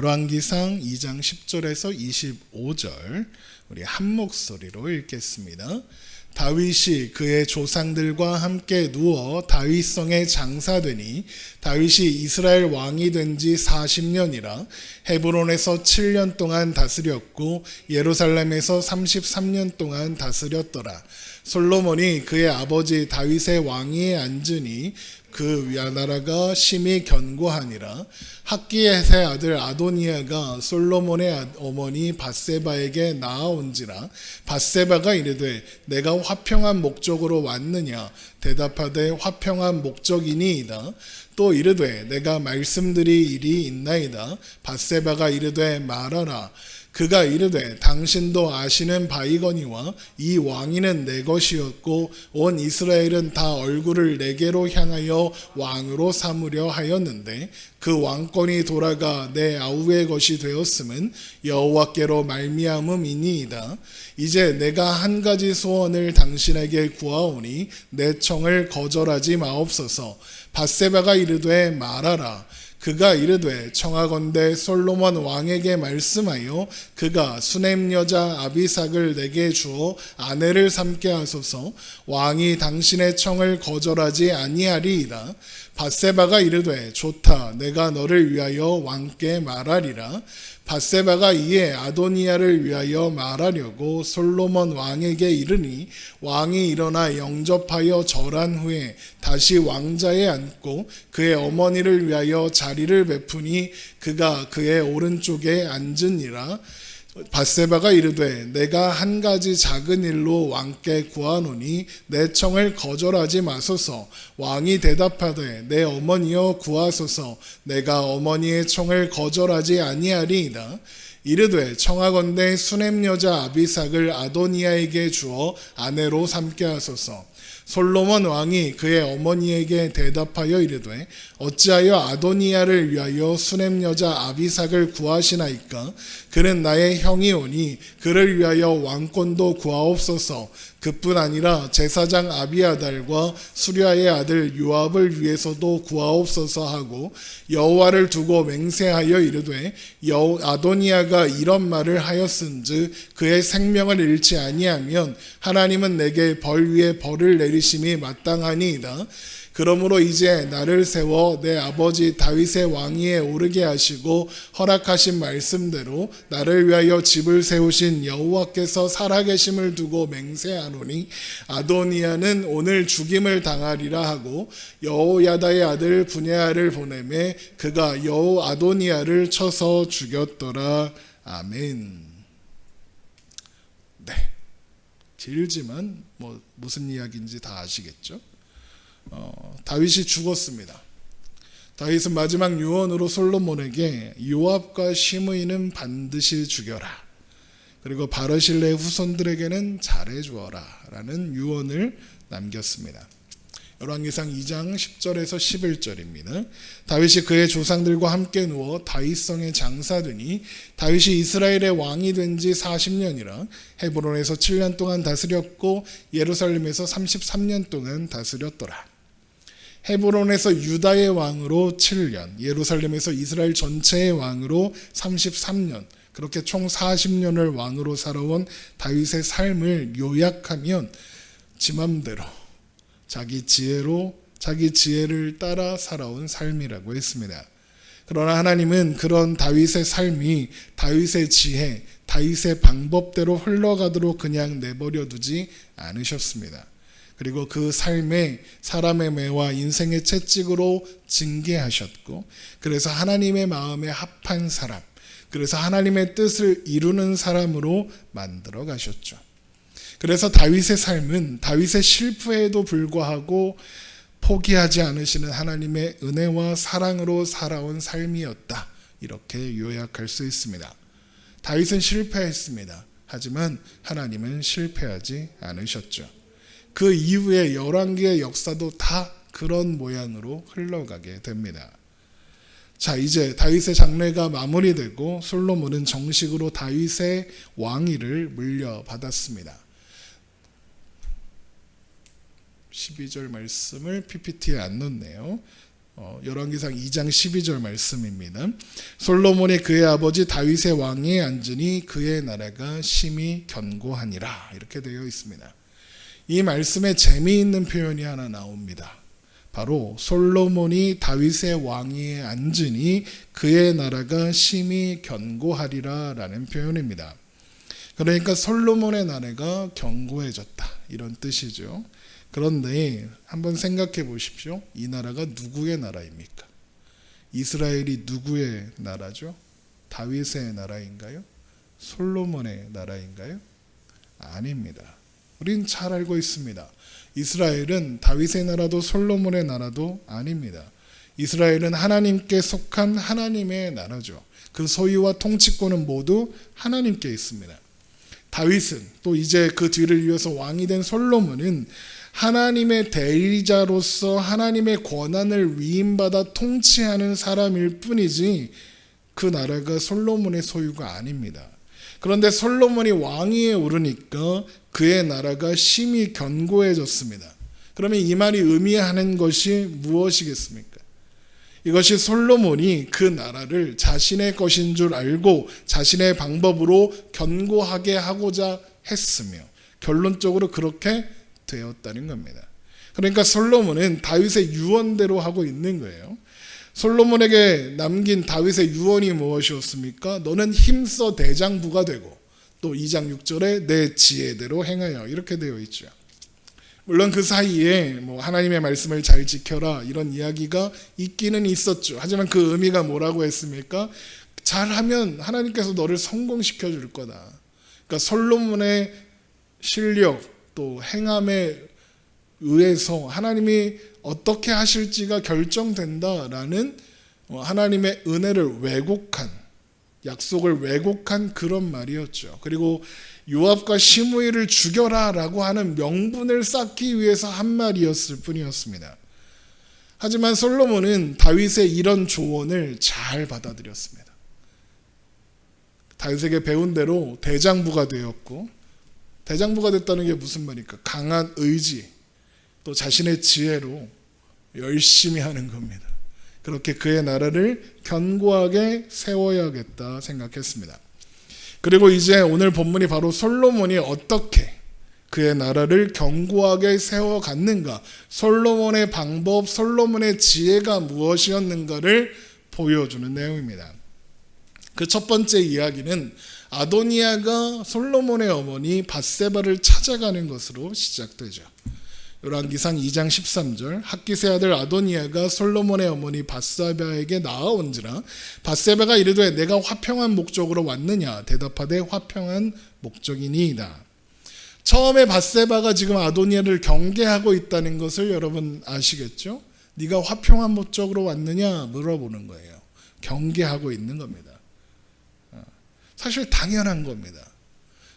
열왕기상 2장 10절에서 25절 우리 한 목소리로 읽겠습니다. 다윗이 그의 조상들과 함께 누워 다윗성에 장사되니 다윗이 이스라엘 왕이 된 지 40년이라 헤브론에서 7년 동안 다스렸고 예루살렘에서 33년 동안 다스렸더라. 솔로몬이 그의 아버지 다윗의 왕위에 앉으니 그 나라가 심히 견고하니라. 학기의 세 아들 아도니아가 솔로몬의 어머니 밧세바에게 나아온지라. 밧세바가 이르되 내가 화평한 목적으로 왔느냐. 대답하되 화평한 목적이니이다. 또 이르되 내가 말씀드릴 일이 있나이다. 밧세바가 이르되 말하라. 그가 이르되 당신도 아시는 바이거니와 이 왕위는 내 것이었고 온 이스라엘은 다 얼굴을 내게로 향하여 왕으로 삼으려 하였는데 그 왕권이 돌아가 내 아우의 것이 되었음은 여호와께로 말미암음이니이다. 이제 내가 한 가지 소원을 당신에게 구하오니 내 청을 거절하지 마옵소서. 밧세바가 이르되 말하라. 그가 이르되 청하건대 솔로몬 왕에게 말씀하여 그가 수넴 여자 아비삭을 내게 주어 아내를 삼게 하소서. 왕이 당신의 청을 거절하지 아니하리이다. 밧세바가 이르되 좋다. 내가 너를 위하여 왕께 말하리라. 밧세바가 이에 아도니아를 위하여 말하려고 솔로몬 왕에게 이르니 왕이 일어나 영접하여 절한 후에 다시 왕자에 앉고 그의 어머니를 위하여 자리를 베푸니 그가 그의 오른쪽에 앉으니라. 밧세바가 이르되 내가 한 가지 작은 일로 왕께 구하노니 내 청을 거절하지 마소서. 왕이 대답하되 내 어머니여 구하소서. 내가 어머니의 청을 거절하지 아니하리이다. 이르되 청하건대 수넴 여자 아비삭을 아도니아에게 주어 아내로 삼게 하소서. 솔로몬 왕이 그의 어머니에게 대답하여 이르되 어찌하여 아도니아를 위하여 수넴 여자 아비삭을 구하시나이까? 그는 나의 형이오니 그를 위하여 왕권도 구하옵소서. 그뿐 아니라 제사장 아비아달과 수랴의 아들 요압을 위해서도 구하옵소서 하고 여호와를 두고 맹세하여 이르되 아도니아가 이런 말을 하였은즉 그의 생명을 잃지 아니하면 하나님은 내게 벌 위에 벌을 내리심이 마땅하니이다. 그러므로 이제 나를 세워 내 아버지 다윗의 왕위에 오르게 하시고 허락하신 말씀대로 나를 위하여 집을 세우신 여호와께서 살아계심을 두고 맹세하노니 아도니아는 오늘 죽임을 당하리라 하고 여호야다의 아들 분야를 보내매 그가 아도니아를 쳐서 죽였더라. 아멘. 네, 길지만 무슨 이야기인지 다 아시겠죠? 다윗이 죽었습니다. 다윗은 마지막 유언으로 솔로몬에게 요압과 시므이는 반드시 죽여라. 그리고 바르실레의 후손들에게는 잘해주어라 라는 유언을 남겼습니다. 열왕기상 2장 10절에서 11절입니다. 다윗이 그의 조상들과 함께 누워 다윗성에 장사되니 다윗이 이스라엘의 왕이 된 지 40년이라 헤브론에서 7년 동안 다스렸고 예루살렘에서 33년 동안 다스렸더라. 헤브론에서 유다의 왕으로 7년, 예루살렘에서 이스라엘 전체의 왕으로 33년, 그렇게 총 40년을 왕으로 살아온 다윗의 삶을 요약하면 지 맘대로 자기 지혜로 자기 지혜를 따라 살아온 삶이라고 했습니다. 그러나 하나님은 그런 다윗의 삶이 다윗의 지혜, 다윗의 방법대로 흘러가도록 그냥 내버려 두지 않으셨습니다. 그리고 그 삶에 사람의 매와 인생의 채찍으로 징계하셨고, 그래서 하나님의 마음에 합한 사람, 그래서 하나님의 뜻을 이루는 사람으로 만들어 가셨죠. 그래서 다윗의 삶은 다윗의 실패에도 불구하고 포기하지 않으시는 하나님의 은혜와 사랑으로 살아온 삶이었다. 이렇게 요약할 수 있습니다. 다윗은 실패했습니다. 하지만 하나님은 실패하지 않으셨죠. 그 이후에 열왕기의 역사도 다 그런 모양으로 흘러가게 됩니다. 자, 이제 다윗의 장래가 마무리되고 솔로몬은 정식으로 다윗의 왕위를 물려받았습니다. 12절 말씀을 PPT에 안 넣네요. 열왕기상 2장 12절 말씀입니다. 솔로몬이 그의 아버지 다윗의 왕위에 앉으니 그의 나라가 심히 견고하니라, 이렇게 되어 있습니다. 이 말씀에 재미있는 표현이 하나 나옵니다. 바로 솔로몬이 다윗의 왕위에 앉으니 그의 나라가 심히 견고하리라 라는 표현입니다. 그러니까 솔로몬의 나라가 견고해졌다, 이런 뜻이죠. 그런데 한번 생각해 보십시오. 이 나라가 누구의 나라입니까? 이스라엘이 누구의 나라죠? 다윗의 나라인가요? 솔로몬의 나라인가요? 아닙니다. 우린 잘 알고 있습니다. 이스라엘은 다윗의 나라도 솔로몬의 나라도 아닙니다. 이스라엘은 하나님께 속한 하나님의 나라죠. 그 소유와 통치권은 모두 하나님께 있습니다. 다윗은, 또 이제 그 뒤를 이어서 왕이 된 솔로몬은 하나님의 대리자로서 하나님의 권한을 위임받아 통치하는 사람일 뿐이지 그 나라가 솔로몬의 소유가 아닙니다. 그런데 솔로몬이 왕위에 오르니까 그의 나라가 심히 견고해졌습니다. 그러면 이 말이 의미하는 것이 무엇이겠습니까? 이것이 솔로몬이 그 나라를 자신의 것인 줄 알고 자신의 방법으로 견고하게 하고자 했으며 결론적으로 그렇게 되었다는 겁니다. 그러니까 솔로몬은 다윗의 유언대로 하고 있는 거예요. 솔로몬에게 남긴 다윗의 유언이 무엇이었습니까? 너는 힘써 대장부가 되고, 또 2장 6절에 내 지혜대로 행하여, 이렇게 되어 있죠. 물론 그 사이에 하나님의 말씀을 잘 지켜라, 이런 이야기가 있기는 있었죠. 하지만 그 의미가 뭐라고 했습니까? 잘하면 하나님께서 너를 성공시켜 줄 거다. 그러니까 솔로몬의 실력 또 행함에 의해서 하나님이 어떻게 하실지가 결정된다라는 하나님의 은혜를 왜곡한, 약속을 왜곡한 그런 말이었죠. 그리고 요압과 시므이를 죽여라라고 하는 명분을 쌓기 위해서 한 말이었을 뿐이었습니다. 하지만 솔로몬은 다윗의 이런 조언을 잘 받아들였습니다. 다윗에게 배운 대로 대장부가 되었고, 대장부가 됐다는 게 무슨 말입니까? 강한 의지, 또 자신의 지혜로 열심히 하는 겁니다. 그렇게 그의 나라를 견고하게 세워야겠다 생각했습니다. 그리고 이제 오늘 본문이 바로 솔로몬이 어떻게 그의 나라를 견고하게 세워갔는가, 솔로몬의 방법, 솔로몬의 지혜가 무엇이었는가를 보여주는 내용입니다. 그 첫 번째 이야기는 아도니아가 솔로몬의 어머니 밧세바를 찾아가는 것으로 시작되죠. 열왕기상 2장 13절, 학기세 아들 아도니아가 솔로몬의 어머니 밧세바에게 나아온지라 밧세바가 이르되 내가 화평한 목적으로 왔느냐 대답하되 화평한 목적이니이다. 처음에 밧세바가 지금 아도니아를 경계하고 있다는 것을 여러분 아시겠죠? 네가 화평한 목적으로 왔느냐 물어보는 거예요. 경계하고 있는 겁니다. 사실 당연한 겁니다.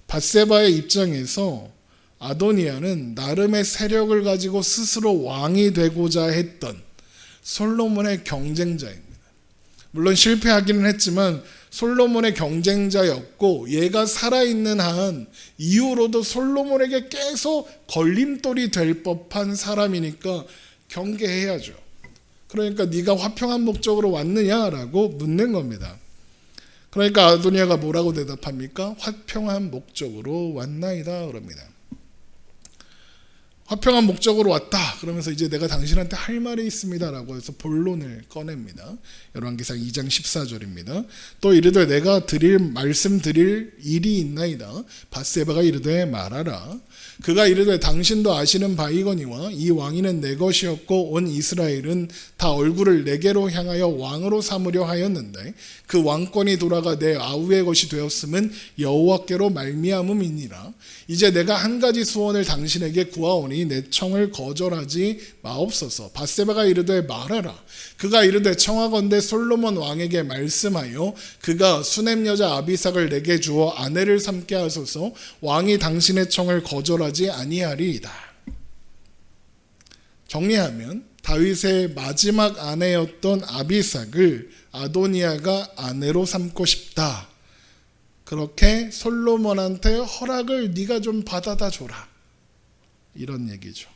밧세바의 입장에서 아도니아는 나름의 세력을 가지고 스스로 왕이 되고자 했던 솔로몬의 경쟁자입니다. 물론 실패하기는 했지만 솔로몬의 경쟁자였고, 얘가 살아있는 한 이후로도 솔로몬에게 계속 걸림돌이 될 법한 사람이니까 경계해야죠. 그러니까 네가 화평한 목적으로 왔느냐라고 묻는 겁니다. 그러니까 아도니아가 뭐라고 대답합니까? 화평한 목적으로 왔나이다 그럽니다. 화평한 목적으로 왔다 그러면서 이제 내가 당신한테 할 말이 있습니다 라고 해서 본론을 꺼냅니다. 열왕기상 2장 14절입니다. 또 이르되 내가 말씀드릴 일이 있나이다. 밧세바가 이르되 말하라. 그가 이르되 당신도 아시는 바이거니와 이 왕위는 내 것이었고 온 이스라엘은 다 얼굴을 내게로 향하여 왕으로 삼으려 하였는데 그 왕권이 돌아가 내 아우의 것이 되었음은 여호와께로 말미암음이니라. 이제 내가 한 가지 소원을 당신에게 구하오니 내 청을 거절하지 마옵소서. 밧세바가 이르되 말하라. 그가 이르되 청하건대 솔로몬 왕에게 말씀하여 그가 수넴 여자 아비삭을 내게 주어 아내를 삼게 하소서. 왕이 당신의 청을 거절하지 아니하리이다. 정리하면 다윗의 마지막 아내였던 아비삭을 아도니아가 아내로 삼고 싶다. 그렇게 솔로몬한테 허락을 네가 좀 받아다 줘라. 이런 얘기죠.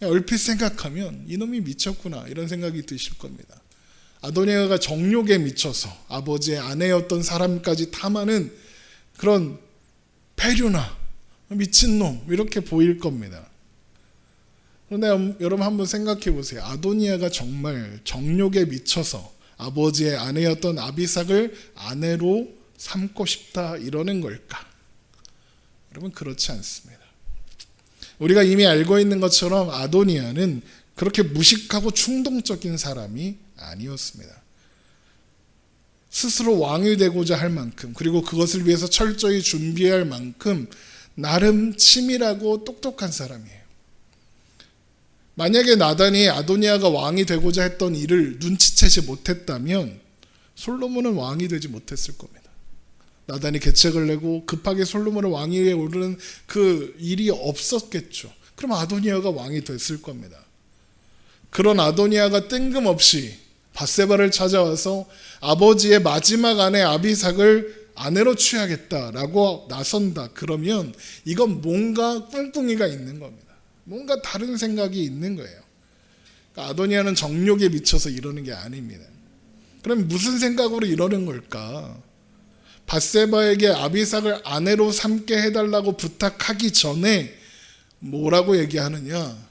얼핏 생각하면 이놈이 미쳤구나 이런 생각이 드실 겁니다. 아도니아가 정욕에 미쳐서 아버지의 아내였던 사람까지 탐하는 그런 폐류나 미친놈 이렇게 보일 겁니다. 그런데 여러분 한번 생각해 보세요. 아도니아가 정말 정욕에 미쳐서 아버지의 아내였던 아비삭을 아내로 삼고 싶다 이러는 걸까? 여러분 그렇지 않습니다. 우리가 이미 알고 있는 것처럼 아도니아는 그렇게 무식하고 충동적인 사람이 아니었습니다. 스스로 왕이 되고자 할 만큼 그리고 그것을 위해서 철저히 준비할 만큼 나름 치밀하고 똑똑한 사람이에요. 만약에 나단이 아도니아가 왕이 되고자 했던 일을 눈치채지 못했다면 솔로몬은 왕이 되지 못했을 겁니다. 나단이 계책을 내고 급하게 솔로몬을 왕위에 오르는 그 일이 없었겠죠. 그럼 아도니아가 왕이 됐을 겁니다. 그런 아도니아가 뜬금없이 밧세바를 찾아와서 아버지의 마지막 아내 아비삭을 아내로 취하겠다라고 나선다. 그러면 이건 뭔가 꿍꿍이가 있는 겁니다. 뭔가 다른 생각이 있는 거예요. 그러니까 아도니아는 정욕에 미쳐서 이러는 게 아닙니다. 그럼 무슨 생각으로 이러는 걸까? 밧세바에게 아비삭을 아내로 삼게 해달라고 부탁하기 전에 뭐라고 얘기하느냐?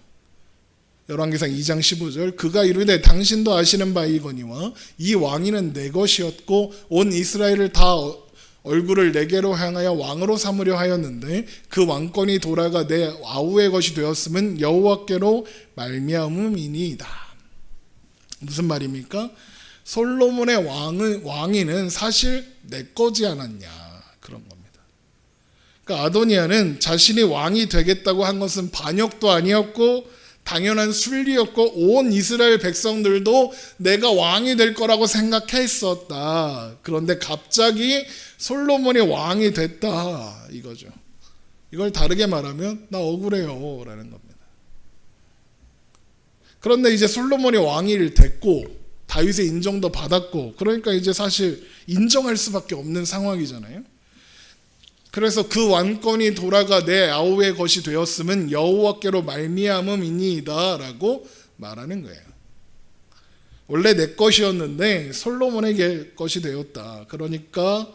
열왕기상 2장 15절 그가 이르되 당신도 아시는 바이거니와 이 왕위는 내 것이었고 온 이스라엘을 다 얼굴을 내게로 향하여 왕으로 삼으려 하였는데 그 왕권이 돌아가 내 아우의 것이 되었음은 여호와께로 말미암음이니이다. 무슨 말입니까? 솔로몬의 왕위는 사실 내 거지 않았냐 그런 겁니다. 그러니까 아도니아는 자신이 왕이 되겠다고 한 것은 반역도 아니었고 당연한 순리였고 온 이스라엘 백성들도 내가 왕이 될 거라고 생각했었다. 그런데 갑자기 솔로몬이 왕이 됐다 이거죠. 이걸 다르게 말하면 나 억울해요 라는 겁니다. 그런데 이제 솔로몬이 왕이 됐고 다윗의 인정도 받았고 그러니까 이제 사실 인정할 수밖에 없는 상황이잖아요. 그래서 그 왕권이 돌아가 내 아우의 것이 되었음은 여호와께로 말미암음이니이다 라고 말하는 거예요. 원래 내 것이었는데 솔로몬에게 것이 되었다. 그러니까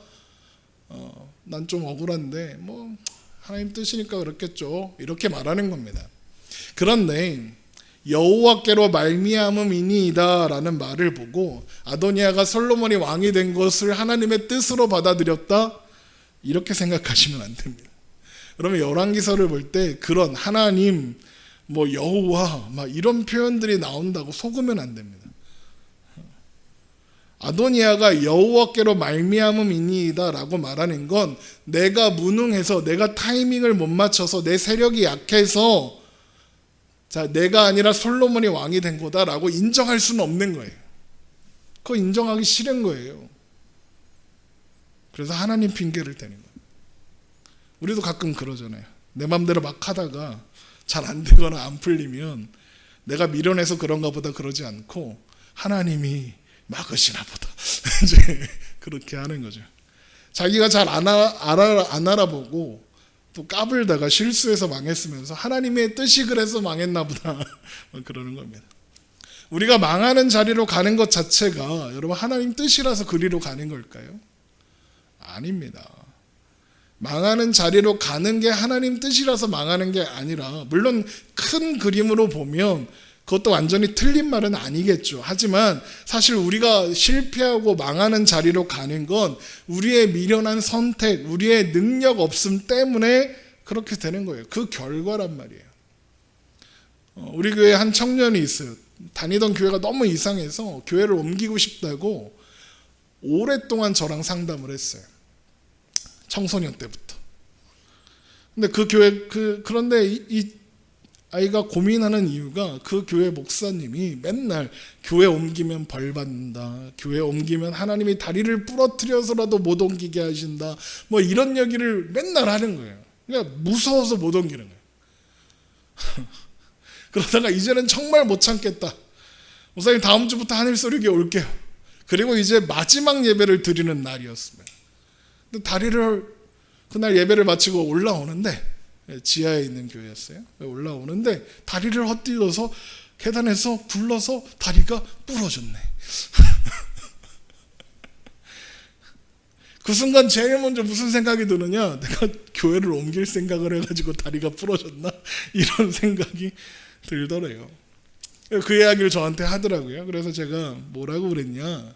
난 좀 억울한데 뭐 하나님 뜻이니까 그렇겠죠. 이렇게 말하는 겁니다. 그런데 여호와께로 말미암음이니이다 라는 말을 보고 아도니아가 솔로몬이 왕이 된 것을 하나님의 뜻으로 받아들였다? 이렇게 생각하시면 안 됩니다. 그러면 열왕기서를 볼 때 그런 하나님, 뭐 여호와 막 이런 표현들이 나온다고 속으면 안 됩니다. 아도니아가 여호와께로 말미암음이니이다 라고 말하는 건 내가 무능해서 내가 타이밍을 못 맞춰서 내 세력이 약해서 자 내가 아니라 솔로몬이 왕이 된 거다라고 인정할 수는 없는 거예요. 그거 인정하기 싫은 거예요. 그래서 하나님 핑계를 대는 거예요. 우리도 가끔 그러잖아요. 내 맘대로 막 하다가 잘 안 되거나 안 풀리면 내가 미련해서 그런가 보다 그러지 않고 하나님이 막으시나 보다 이제 그렇게 하는 거죠. 자기가 잘 안 알아보고 또 까불다가 실수해서 망했으면서 하나님의 뜻이 그래서 망했나 보다 그러는 겁니다. 우리가 망하는 자리로 가는 것 자체가 여러분 하나님 뜻이라서 그리로 가는 걸까요? 아닙니다. 망하는 자리로 가는 게 하나님 뜻이라서 망하는 게 아니라 물론 큰 그림으로 보면 그것도 완전히 틀린 말은 아니겠죠. 하지만 사실 우리가 실패하고 망하는 자리로 가는 건 우리의 미련한 선택, 우리의 능력 없음 때문에 그렇게 되는 거예요. 그 결과란 말이에요. 우리 교회에 한 청년이 있어요. 다니던 교회가 너무 이상해서 교회를 옮기고 싶다고 오랫동안 저랑 상담을 했어요. 청소년 때부터. 근데 그 교회 그런데 이 아이가 고민하는 이유가 그 교회 목사님이 맨날 교회 옮기면 벌 받는다. 교회 옮기면 하나님이 다리를 부러뜨려서라도 못 옮기게 하신다. 뭐 이런 얘기를 맨날 하는 거예요. 그러니까 무서워서 못 옮기는 거예요. 그러다가 이제는 정말 못 참겠다. 목사님 다음 주부터 하늘소리교회 올게요. 그리고 이제 마지막 예배를 드리는 날이었습니다. 근데 다리를 그날 예배를 마치고 올라오는데 지하에 있는 교회였어요. 올라오는데 다리를 헛디뎌서 계단에서 굴러서 다리가 부러졌네. 그 순간 제일 먼저 무슨 생각이 드느냐, 내가 교회를 옮길 생각을 해가지고 다리가 부러졌나, 이런 생각이 들더래요. 그 이야기를 저한테 하더라고요. 그래서 제가 뭐라고 그랬냐,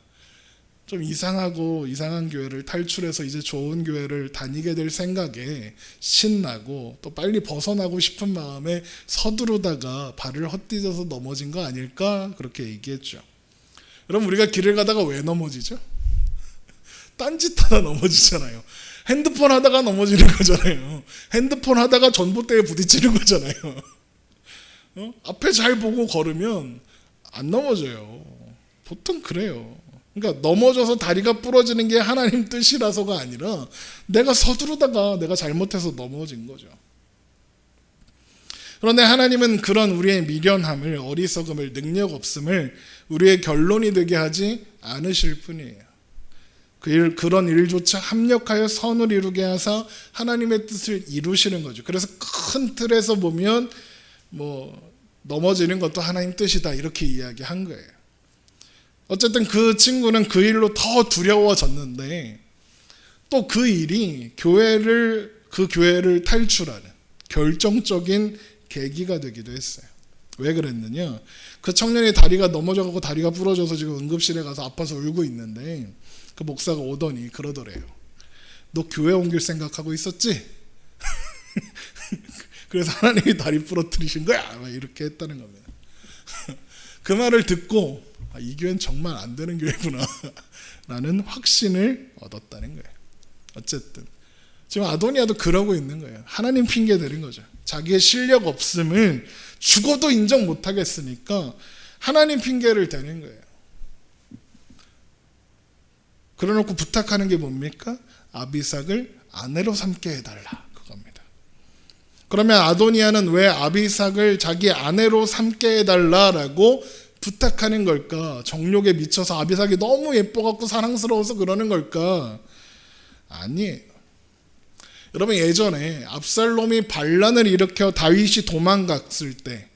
좀 이상하고 이상한 교회를 탈출해서 이제 좋은 교회를 다니게 될 생각에 신나고 또 빨리 벗어나고 싶은 마음에 서두르다가 발을 헛디뎌서 넘어진 거 아닐까, 그렇게 얘기했죠. 여러분, 우리가 길을 가다가 왜 넘어지죠? 딴짓하다 넘어지잖아요. 핸드폰 하다가 넘어지는 거잖아요. 핸드폰 하다가 전봇대에 부딪히는 거잖아요. 앞에 잘 보고 걸으면 안 넘어져요. 보통 그래요. 그러니까 넘어져서 다리가 부러지는 게 하나님 뜻이라서가 아니라 내가 서두르다가 내가 잘못해서 넘어진 거죠. 그런데 하나님은 그런 우리의 미련함을, 어리석음을, 능력 없음을 우리의 결론이 되게 하지 않으실 뿐이에요. 그런 일조차 합력하여 선을 이루게 하사 하나님의 뜻을 이루시는 거죠. 그래서 큰 틀에서 보면 넘어지는 것도 하나님 뜻이다, 이렇게 이야기한 거예요. 어쨌든 그 친구는 그 일로 더 두려워졌는데 또 그 일이 그 교회를 탈출하는 결정적인 계기가 되기도 했어요. 왜 그랬느냐, 그 청년이 다리가 넘어져가고 다리가 부러져서 지금 응급실에 가서 아파서 울고 있는데 그 목사가 오더니 그러더래요. 너 교회 옮길 생각하고 있었지? 그래서 하나님이 다리 부러뜨리신 거야, 이렇게 했다는 겁니다. 그 말을 듣고 이 교회는 정말 안 되는 교회구나 라는 확신을 얻었다는 거예요. 어쨌든 지금 아도니아도 그러고 있는 거예요. 하나님 핑계 대는 거죠. 자기의 실력 없음을 죽어도 인정 못하겠으니까 하나님 핑계를 대는 거예요. 그래놓고 부탁하는 게 뭡니까? 아비삭을 아내로 삼게 해달라, 그겁니다. 그러면 아도니아는 왜 아비삭을 자기 아내로 삼게 해달라라고 부탁하는 걸까? 정욕에 미쳐서 아비삭이 너무 예뻐갖고 사랑스러워서 그러는 걸까? 아니에요. 여러분, 예전에 압살롬이 반란을 일으켜 다윗이 도망갔을 때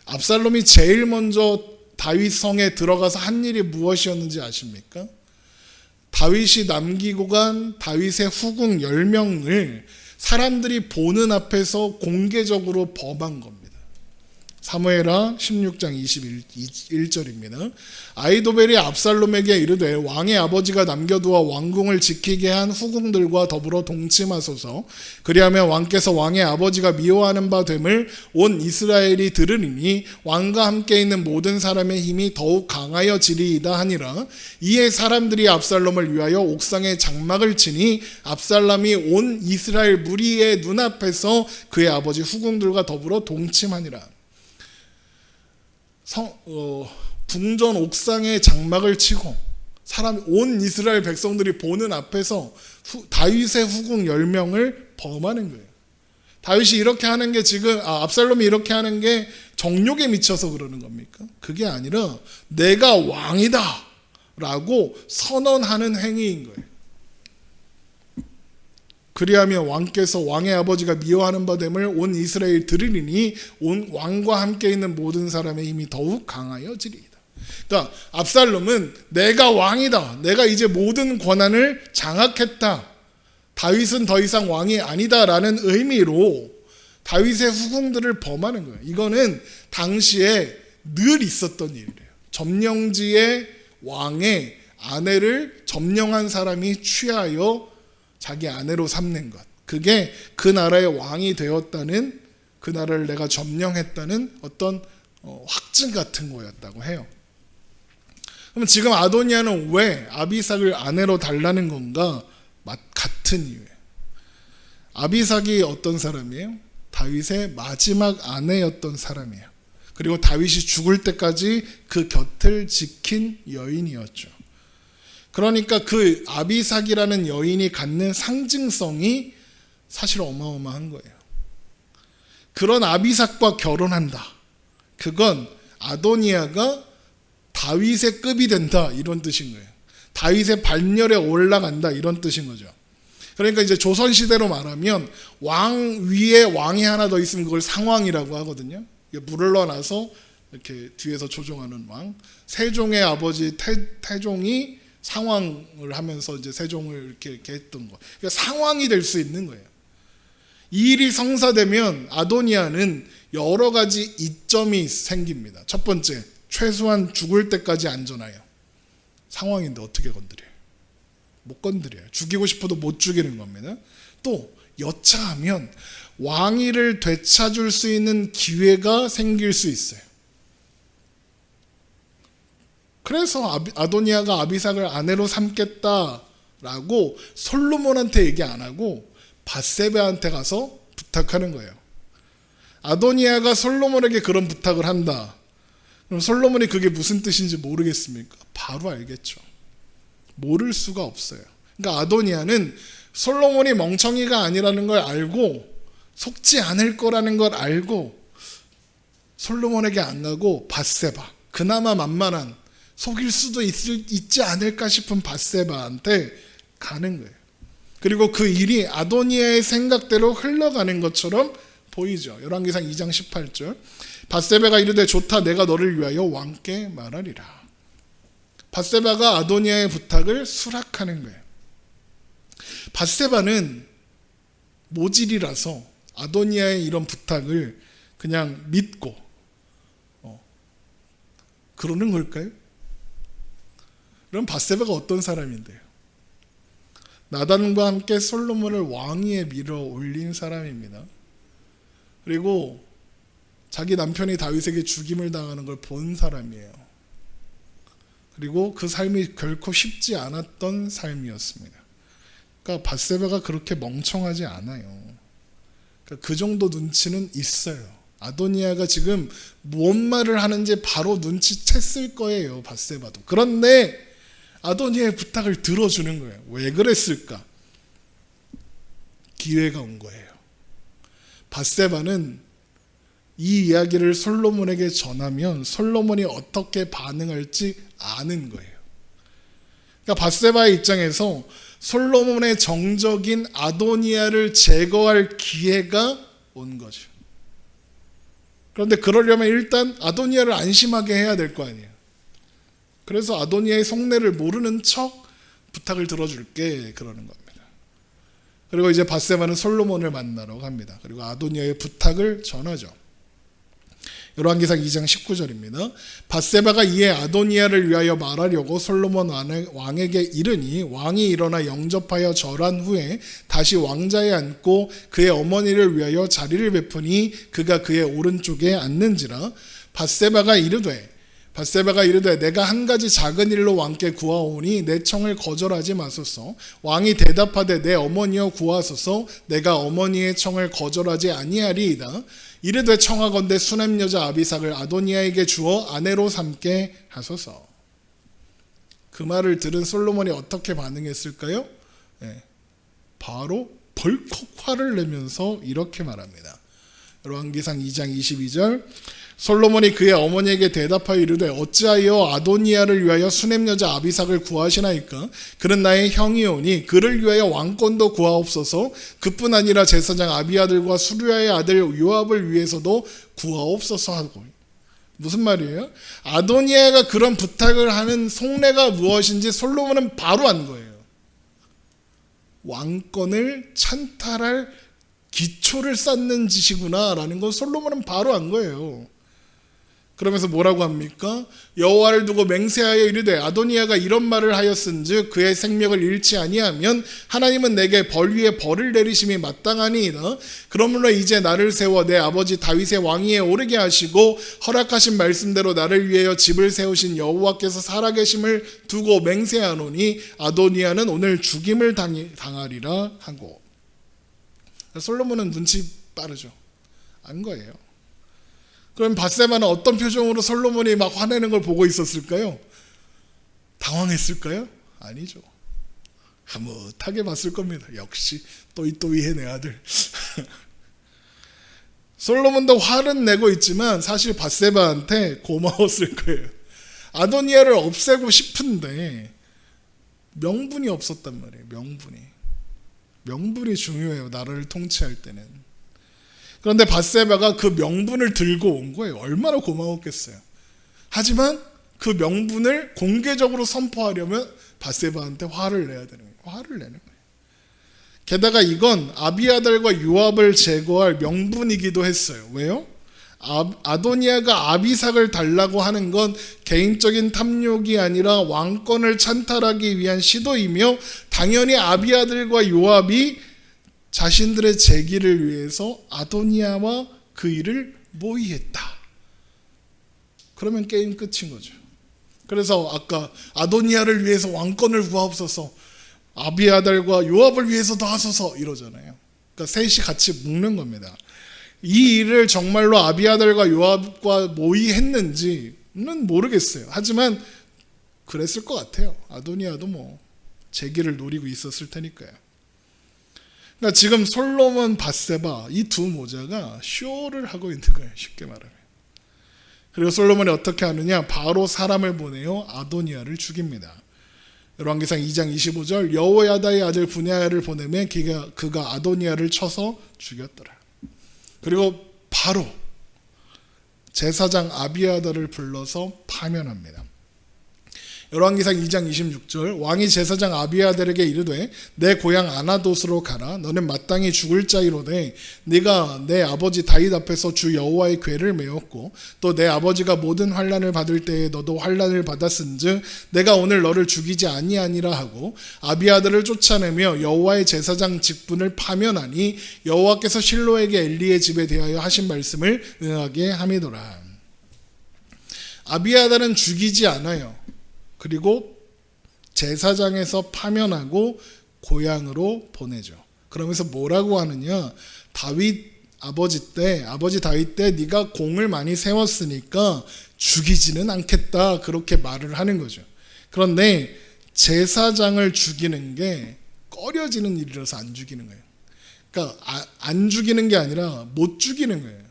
압살롬이 제일 먼저 다윗 성에 들어가서 한 일이 무엇이었는지 아십니까? 다윗이 남기고 간 다윗의 후궁 10명을 사람들이 보는 앞에서 공개적으로 범한 겁니다. 사무엘하 16장 21절입니다. 아히도벨이 압살롬에게 이르되 왕의 아버지가 남겨두어 왕궁을 지키게 한 후궁들과 더불어 동침하소서. 그리하면 왕께서 왕의 아버지가 미워하는 바 됨을 온 이스라엘이 들으리니 왕과 함께 있는 모든 사람의 힘이 더욱 강하여지리이다 하니라. 이에 사람들이 압살롬을 위하여 옥상에 장막을 치니 압살롬이 온 이스라엘 무리의 눈앞에서 그의 아버지 후궁들과 더불어 동침하니라. 궁전 옥상에 장막을 치고 온 이스라엘 백성들이 보는 앞에서 다윗의 후궁 10명을 범하는 거예요. 다윗이 이렇게 하는 게 압살롬이 이렇게 하는 게 정욕에 미쳐서 그러는 겁니까? 그게 아니라 내가 왕이다 라고 선언하는 행위인 거예요. 그리하면 왕께서 왕의 아버지가 미워하는 바 됨을 온 이스라엘 들으리니 온 왕과 함께 있는 모든 사람의 힘이 더욱 강하여지리이다. 그러니까 압살롬은 내가 왕이다, 내가 이제 모든 권한을 장악했다, 다윗은 더 이상 왕이 아니다라는 의미로 다윗의 후궁들을 범하는 거예요. 이거는 당시에 늘 있었던 일이래요. 점령지의 왕의 아내를 점령한 사람이 취하여 자기 아내로 삼는 것, 그게 그 나라의 왕이 되었다는, 그 나라를 내가 점령했다는 어떤 확증 같은 거였다고 해요. 그럼 지금 아도니아는 왜 아비삭을 아내로 달라는 건가? 같은 이유예요. 아비삭이 어떤 사람이에요? 다윗의 마지막 아내였던 사람이에요. 그리고 다윗이 죽을 때까지 그 곁을 지킨 여인이었죠. 그러니까 그 아비삭이라는 여인이 갖는 상징성이 사실 어마어마한 거예요. 그런 아비삭과 결혼한다, 그건 아도니아가 다윗의 급이 된다, 이런 뜻인 거예요. 다윗의 반열에 올라간다, 이런 뜻인 거죠. 그러니까 이제 조선시대로 말하면 왕 위에 왕이 하나 더 있으면 그걸 상왕이라고 하거든요. 물을 넣어놔서 이렇게 뒤에서 조종하는 왕. 세종의 아버지 태종이 상왕을 하면서 이제 세종을 이렇게 했던 거. 그러니까 상왕이 될 수 있는 거예요. 이 일이 성사되면 아도니아는 여러 가지 이점이 생깁니다. 첫 번째, 최소한 죽을 때까지 안전해요. 상황인데 어떻게 건드려요? 못 건드려요. 죽이고 싶어도 못 죽이는 겁니다. 또 여차하면 왕위를 되찾을 수 있는 기회가 생길 수 있어요. 그래서 아도니아가 아비삭을 아내로 삼겠다라고 솔로몬한테 얘기 안 하고 밧세바한테 가서 부탁하는 거예요. 아도니아가 솔로몬에게 그런 부탁을 한다. 그럼 솔로몬이 그게 무슨 뜻인지 모르겠습니까? 바로 알겠죠. 모를 수가 없어요. 그러니까 아도니아는 솔로몬이 멍청이가 아니라는 걸 알고 속지 않을 거라는 걸 알고 솔로몬에게 안 가고 밧세바, 그나마 만만한, 속일 수도 있지 않을까 싶은 밧세바한테 가는 거예요. 그리고 그 일이 아도니아의 생각대로 흘러가는 것처럼 보이죠. 열왕기상 2장 18절. 밧세바가 이르되 좋다, 내가 너를 위하여 왕께 말하리라. 밧세바가 아도니아의 부탁을 수락하는 거예요. 밧세바는 모질이라서 아도니아의 이런 부탁을 그냥 믿고 그러는 걸까요? 그럼 밧세바가 어떤 사람인데요? 나단과 함께 솔로몬을 왕위에 밀어 올린 사람입니다. 그리고 자기 남편이 다윗에게 죽임을 당하는 걸 본 사람이에요. 그리고 그 삶이 결코 쉽지 않았던 삶이었습니다. 그러니까 밧세바가 그렇게 멍청하지 않아요. 그러니까 그 정도 눈치는 있어요. 아도니아가 지금 뭔 말을 하는지 바로 눈치챘을 거예요. 밧세바도. 그런데 아도니아의 부탁을 들어주는 거예요. 왜 그랬을까? 기회가 온 거예요. 밧세바는 이 이야기를 솔로몬에게 전하면 솔로몬이 어떻게 반응할지 아는 거예요. 그러니까 밧세바의 입장에서 솔로몬의 정적인 아도니아를 제거할 기회가 온 거죠. 그런데 그러려면 일단 아도니아를 안심하게 해야 될 거 아니에요. 그래서 아도니아의 속내를 모르는 척 부탁을 들어줄게 그러는 겁니다. 그리고 이제 밧세바는 솔로몬을 만나러 갑니다. 그리고 아도니아의 부탁을 전하죠. 열왕기상 2장 19절입니다. 밧세바가 이에 아도니아를 위하여 말하려고 솔로몬 왕에게 이르니 왕이 일어나 영접하여 절한 후에 다시 왕자에 앉고 그의 어머니를 위하여 자리를 베푸니 그가 그의 오른쪽에 앉는지라. 밧세바가 이르되 내가 한 가지 작은 일로 왕께 구하오니 내 청을 거절하지 마소서. 왕이 대답하되 내 어머니여 구하소서. 내가 어머니의 청을 거절하지 아니하리이다. 이르되 청하건대 수넴 여자 아비삭을 아도니아에게 주어 아내로 삼게 하소서. 그 말을 들은 솔로몬이 어떻게 반응했을까요? 바로 벌컥 화를 내면서 이렇게 말합니다. 열왕기상 2장 22절. 솔로몬이 그의 어머니에게 대답하여 이르되 어찌하여 아도니아를 위하여 수넴 여자 아비삭을 구하시나이까? 그는 나의 형이오니 그를 위하여 왕권도 구하옵소서. 그뿐 아니라 제사장 아비아들과 수르야의 아들 요압을 위해서도 구하옵소서 하고. 무슨 말이에요? 아도니아가 그런 부탁을 하는 속내가 무엇인지 솔로몬은 바로 안 거예요. 왕권을 찬탈할 기초를 쌓는 짓이구나 라는 건 솔로몬은 바로 안 거예요. 그러면서 뭐라고 합니까? 여호와를 두고 맹세하여 이르되 아도니아가 이런 말을 하였은즉 그의 생명을 잃지 아니하면 하나님은 내게 벌 위에 벌을 내리심이 마땅하니이다. 그러므로 이제 나를 세워 내 아버지 다윗의 왕위에 오르게 하시고 허락하신 말씀대로 나를 위하여 집을 세우신 여호와께서 살아계심을 두고 맹세하노니 아도니아는 오늘 죽임을 당하리라 하고. 솔로몬은 눈치 빠르죠. 안 거예요. 그럼 밧세바는 어떤 표정으로 솔로몬이 막 화내는 걸 보고 있었을까요? 당황했을까요? 아니죠. 흐뭇하게 봤을 겁니다. 역시 또이또이해 내 아들. 솔로몬도 화는 내고 있지만 사실 밧세바한테 고마웠을 거예요. 아도니아를 없애고 싶은데 명분이 없었단 말이에요. 명분이. 명분이 중요해요. 나라를 통치할 때는. 그런데 밧세바가 그 명분을 들고 온 거예요. 얼마나 고마웠겠어요. 하지만 그 명분을 공개적으로 선포하려면 밧세바한테 화를 내야 되는 거예요. 화를 내는 거예요. 게다가 이건 아비아달과 요압을 제거할 명분이기도 했어요. 왜요? 아도니아가 아비삭을 달라고 하는 건 개인적인 탐욕이 아니라 왕권을 찬탈하기 위한 시도이며, 당연히 아비아들과 요압이 자신들의 재기를 위해서 아도니아와 그 일을 모의했다. 그러면 게임 끝인 거죠. 그래서 아까 아도니아를 위해서 왕권을 구하옵소서, 아비아달과 요압을 위해서도 하소서 이러잖아요. 그러니까 셋이 같이 묶는 겁니다. 이 일을 정말로 아비아달과 요압과 모의했는지는 모르겠어요. 하지만 그랬을 것 같아요. 아도니아도 뭐 재기를 노리고 있었을 테니까요. 그러니까 지금 솔로몬, 밧세바 이 두 모자가 쇼를 하고 있는 거예요. 쉽게 말하면. 그리고 솔로몬이 어떻게 하느냐? 바로 사람을 보내요. 아도니아를 죽입니다. 열왕기상 2장 25절, 여호야다의 아들 분야를 보내매 그가 아도니아를 쳐서 죽였더라. 그리고 바로 제사장 아비아달을 불러서 파면합니다. 열왕기상 2장 26절, 왕이 제사장 아비아달에게 이르되 내 고향 아나돗으로 가라. 너는 마땅히 죽을 자이로되 네가 내 아버지 다윗 앞에서 주 여호와의 궤를 메었고 또 내 아버지가 모든 환난을 받을 때에 너도 환난을 받았은즉 내가 오늘 너를 죽이지 아니하니라 하고 아비아달을 쫓아내며 여호와의 제사장 직분을 파면하니 여호와께서 실로에게 엘리의 집에 대하여 하신 말씀을 응하게 함이더라. 아비아달은 죽이지 않아요. 그리고 제사장에서 파면하고 고향으로 보내죠. 그러면서 뭐라고 하느냐? 아버지 다윗 때 네가 공을 많이 세웠으니까 죽이지는 않겠다, 그렇게 말을 하는 거죠. 그런데 제사장을 죽이는 게 꺼려지는 일이라서 안 죽이는 거예요. 그러니까 안 죽이는 게 아니라 못 죽이는 거예요.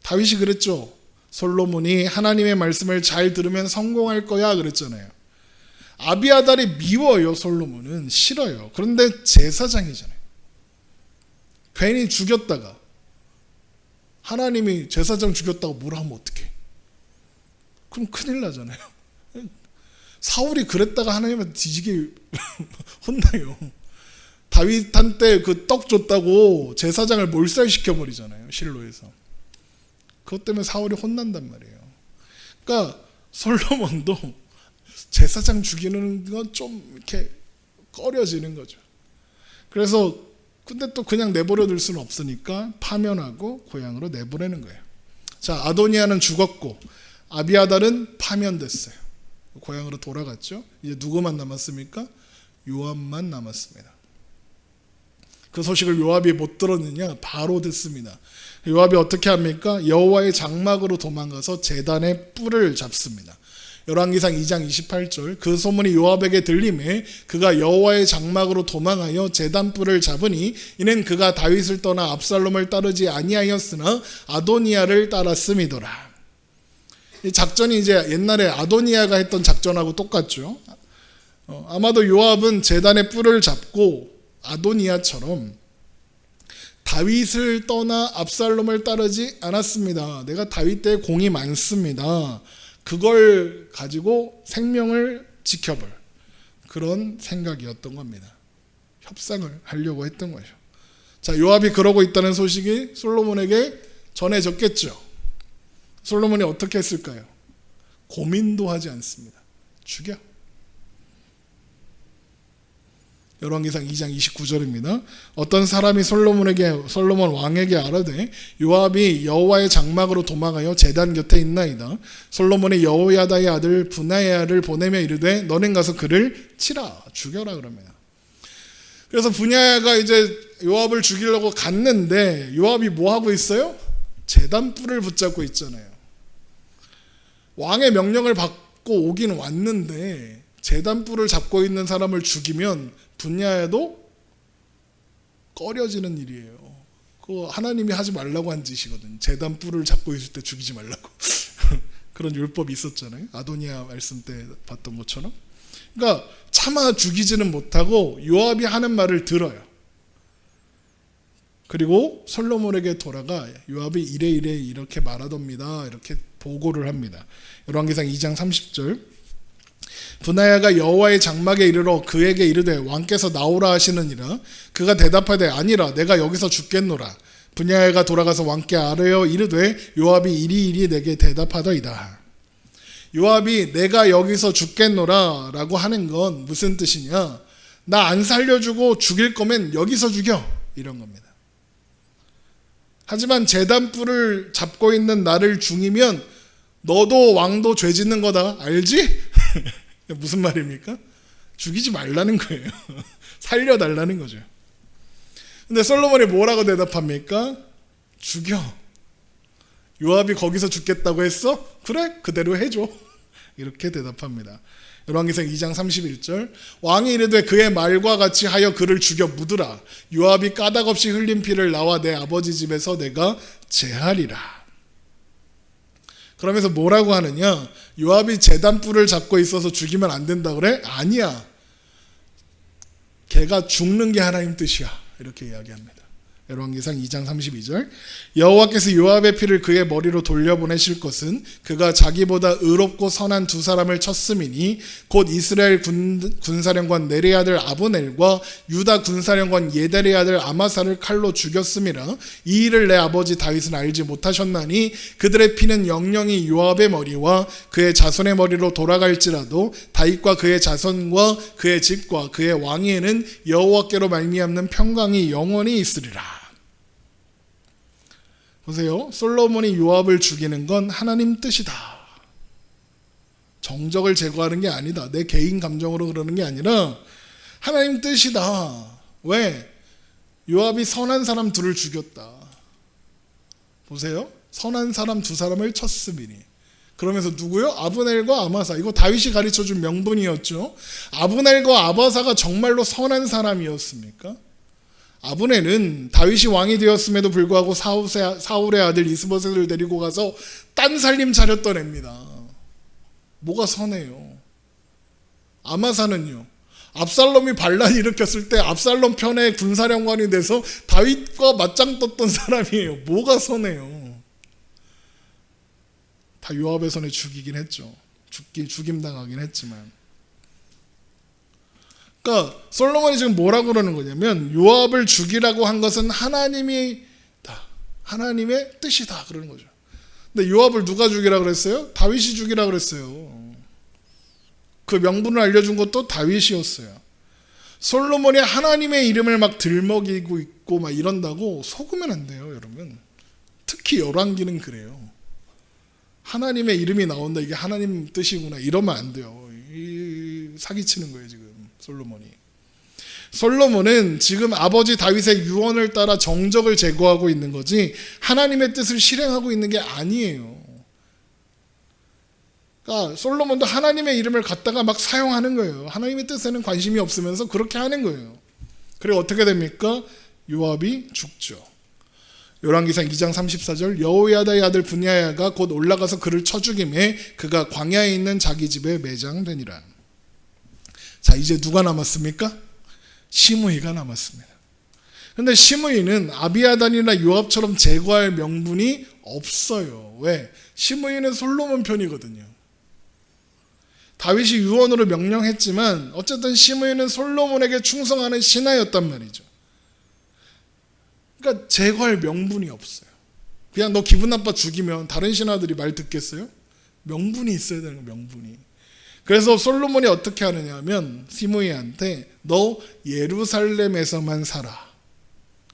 다윗이 그랬죠. 솔로몬이 하나님의 말씀을 잘 들으면 성공할 거야 그랬잖아요. 아비아달이 미워요. 솔로몬은 싫어요. 그런데 제사장이잖아요. 괜히 죽였다가 하나님이 제사장 죽였다고 뭐라 하면 어떡해? 그럼 큰일 나잖아요. 사울이 그랬다가 하나님한테 뒤지게 혼나요. 다윗한테 그 떡 줬다고 제사장을 몰살시켜 버리잖아요. 실로에서. 그것 때문에 사울이 혼난단 말이에요. 그러니까 솔로몬도 제사장 죽이는 건 좀 이렇게 꺼려지는 거죠. 그래서 근데 또 그냥 내버려 둘 수는 없으니까 파면하고 고향으로 내보내는 거예요. 자, 아도니아는 죽었고 아비아달은 파면됐어요. 고향으로 돌아갔죠. 이제 누구만 남았습니까? 요압만 남았습니다. 그 소식을 요압이 못 들었느냐? 바로 듣습니다. 요압이 어떻게 합니까? 여호와의 장막으로 도망가서 제단의 뿔을 잡습니다. 열왕기상 2장 28절, 그 소문이 요압에게 들림에 그가 여호와의 장막으로 도망하여 제단 뿔을 잡으니 이는 그가 다윗을 떠나 압살롬을 따르지 아니하였으나 아도니아를 따랐음이더라. 이 작전이 이제 옛날에 아도니아가 했던 작전하고 똑같죠. 아마도 요압은 제단의 뿔을 잡고 아도니아처럼 다윗을 떠나 압살롬을 따르지 않았습니다. 내가 다윗 때 공이 많습니다. 그걸 가지고 생명을 지켜볼 그런 생각이었던 겁니다. 협상을 하려고 했던 거죠. 자, 요압이 그러고 있다는 소식이 솔로몬에게 전해졌겠죠. 솔로몬이 어떻게 했을까요? 고민도 하지 않습니다. 죽여. 열왕기상 2장 29절입니다. 어떤 사람이 솔로몬 왕에게 아뢰되 요압이 여호와의 장막으로 도망하여 제단 곁에 있나이다. 솔로몬이 여호야다의 아들 분야야를 보내며 이르되 너는 가서 그를 치라, 죽여라 그럽니다. 그래서 분야야가 이제 요압을 죽이려고 갔는데 요압이 뭐 하고 있어요? 제단 뿔을 붙잡고 있잖아요. 왕의 명령을 받고 오긴 왔는데 제단 뿔을 잡고 있는 사람을 죽이면 분야에도 꺼려지는 일이에요. 그거 하나님이 하지 말라고 한 짓이거든요. 제단 뿔을 잡고 있을 때 죽이지 말라고. 그런 율법이 있었잖아요. 아도니아 말씀 때 봤던 것처럼. 그러니까 차마 죽이지는 못하고 요압이 하는 말을 들어요. 그리고 솔로몬에게 돌아가 요압이 이래 이렇게 말하답니다. 이렇게 보고를 합니다. 열왕기상 2장 30절. 분하야가 여호와의 장막에 이르러 그에게 이르되 왕께서 나오라 하시느니라. 그가 대답하되 아니라 내가 여기서 죽겠노라. 분하야가 돌아가서 왕께 아뢰어 이르되 요압이 이리 내게 대답하더이다. 요압이 내가 여기서 죽겠노라 라고 하는 건 무슨 뜻이냐? 나 안 살려주고 죽일 거면 여기서 죽여, 이런 겁니다. 하지만 제단불을 잡고 있는 나를 죽이면 너도 왕도 죄 짓는 거다, 알지? 무슨 말입니까? 죽이지 말라는 거예요. 살려달라는 거죠. 근데 솔로몬이 뭐라고 대답합니까? 죽여. 요압이 거기서 죽겠다고 했어? 그래, 그대로 해줘. 이렇게 대답합니다. 열왕기상 2장 31절. 왕이 이르되 그의 말과 같이 하여 그를 죽여 묻으라. 요압이 까닭없이 흘린 피를 나와 내 아버지 집에서 내가 제하리라. 그러면서 뭐라고 하느냐? 요압이 제단불을 잡고 있어서 죽이면 안 된다 그래? 아니야. 걔가 죽는 게 하나님 뜻이야. 이렇게 이야기합니다. 열왕기상 2장 32절. 여호와께서 요압의 피를 그의 머리로 돌려보내실 것은 그가 자기보다 의롭고 선한 두 사람을 쳤음이니 곧 이스라엘 군사령관 네리의 아들 아브넬과 유다 군사령관 예델의 아들 아마사를 칼로 죽였음이라. 이 일을 내 아버지 다윗은 알지 못하셨나니 그들의 피는 영영이 요압의 머리와 그의 자손의 머리로 돌아갈지라도 다윗과 그의 자손과 그의 집과 그의 왕위에는 여호와께로 말미암는 평강이 영원히 있으리라. 보세요. 솔로몬이 요압을 죽이는 건 하나님 뜻이다. 정적을 제거하는 게 아니다. 내 개인 감정으로 그러는 게 아니라 하나님 뜻이다. 왜? 요압이 선한 사람 둘을 죽였다. 보세요. 선한 사람 두 사람을 쳤음이니. 그러면서 누구요? 아브넬과 아마사. 이거 다윗이 가르쳐준 명분이었죠. 아브넬과 아마사가 정말로 선한 사람이었습니까? 아브넬은 다윗이 왕이 되었음에도 불구하고 사울의 아들 이스보셋을 데리고 가서 딴 살림 차렸던 애입니다. 뭐가 선해요? 아마사는요, 압살롬이 반란 일으켰을 때 압살롬 편에 군사령관이 돼서 다윗과 맞짱 떴던 사람이에요. 뭐가 선해요? 다 요압의 손에 죽이긴 했죠. 죽임당하긴 했지만. 그러니까 솔로몬이 지금 뭐라고 그러는 거냐면 요압을 죽이라고 한 것은 하나님의 뜻이다 그러는 거죠. 근데 요압을 누가 죽이라고 그랬어요? 다윗이 죽이라고 그랬어요. 그 명분을 알려준 것도 다윗이었어요. 솔로몬이 하나님의 이름을 막 들먹이고 있고 막 이런다고 속으면 안 돼요, 여러분. 특히 열왕기는 그래요. 하나님의 이름이 나온다, 이게 하나님 뜻이구나, 이러면 안 돼요. 사기치는 거예요 지금 솔로몬은 지금 아버지 다윗의 유언을 따라 정적을 제거하고 있는 거지 하나님의 뜻을 실행하고 있는 게 아니에요. 그러니까 솔로몬도 하나님의 이름을 갖다가 막 사용하는 거예요. 하나님의 뜻에는 관심이 없으면서 그렇게 하는 거예요. 그리고 어떻게 됩니까? 요압이 죽죠. 열왕기상 2장 34절. 여호야다의 아들 분야야가 곧 올라가서 그를 쳐 죽임에 그가 광야에 있는 자기 집에 매장되니라. 자, 이제 누가 남았습니까? 시므이가 남았습니다. 그런데 시므이는 아비아단이나 요압처럼 제거할 명분이 없어요. 왜? 시므이는 솔로몬 편이거든요. 다윗이 유언으로 명령했지만 어쨌든 시므이는 솔로몬에게 충성하는 신하였단 말이죠. 그러니까 제거할 명분이 없어요. 그냥 너 기분 나빠 죽이면 다른 신하들이 말 듣겠어요? 명분이 있어야 되는 거예요, 명분이. 그래서 솔로몬이 어떻게 하느냐 하면 시므이한테 너 예루살렘에서만 살아.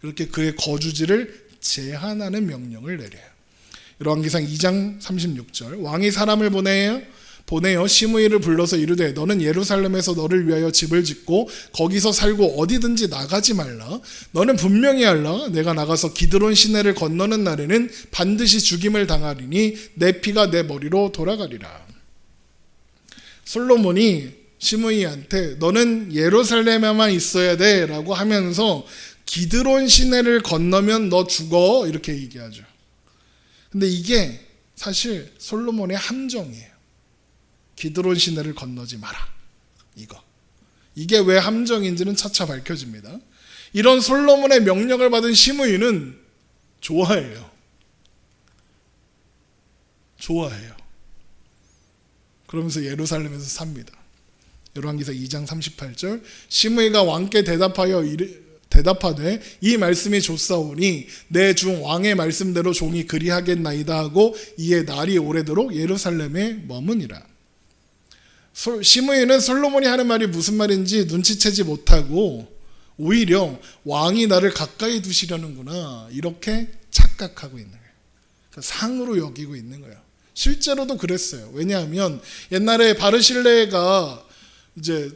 그렇게 그의 거주지를 제한하는 명령을 내려요. 열왕기상 2장 36절. 왕이 사람을 보내어 시므이를 불러서 이르되 너는 예루살렘에서 너를 위하여 집을 짓고 거기서 살고 어디든지 나가지 말라. 너는 분명히 알라. 내가 나가서 기드론 시내를 건너는 날에는 반드시 죽임을 당하리니 내 피가 내 머리로 돌아가리라. 솔로몬이 시므이한테 너는 예루살렘에만 있어야 돼 라고 하면서 기드론 시내를 건너면 너 죽어 이렇게 얘기하죠. 근데 이게 사실 솔로몬의 함정이에요. 기드론 시내를 건너지 마라, 이거. 이게 왜 함정인지는 차차 밝혀집니다. 이런 솔로몬의 명령을 받은 시므이는 좋아해요. 그러면서 예루살렘에서 삽니다. 열왕기상 2장 38절 시므이가 왕께 대답하되 이 말씀이 좋사오니 내 중 왕의 말씀대로 종이 그리하겠나이다 하고 이에 날이 오래도록 예루살렘에 머무니라. 시므이는 솔로몬이 하는 말이 무슨 말인지 눈치채지 못하고 오히려 왕이 나를 가까이 두시려는구나 이렇게 착각하고 있는 거예요. 상으로 여기고 있는 거예요. 실제로도 그랬어요. 왜냐하면 옛날에 바르실레가 이제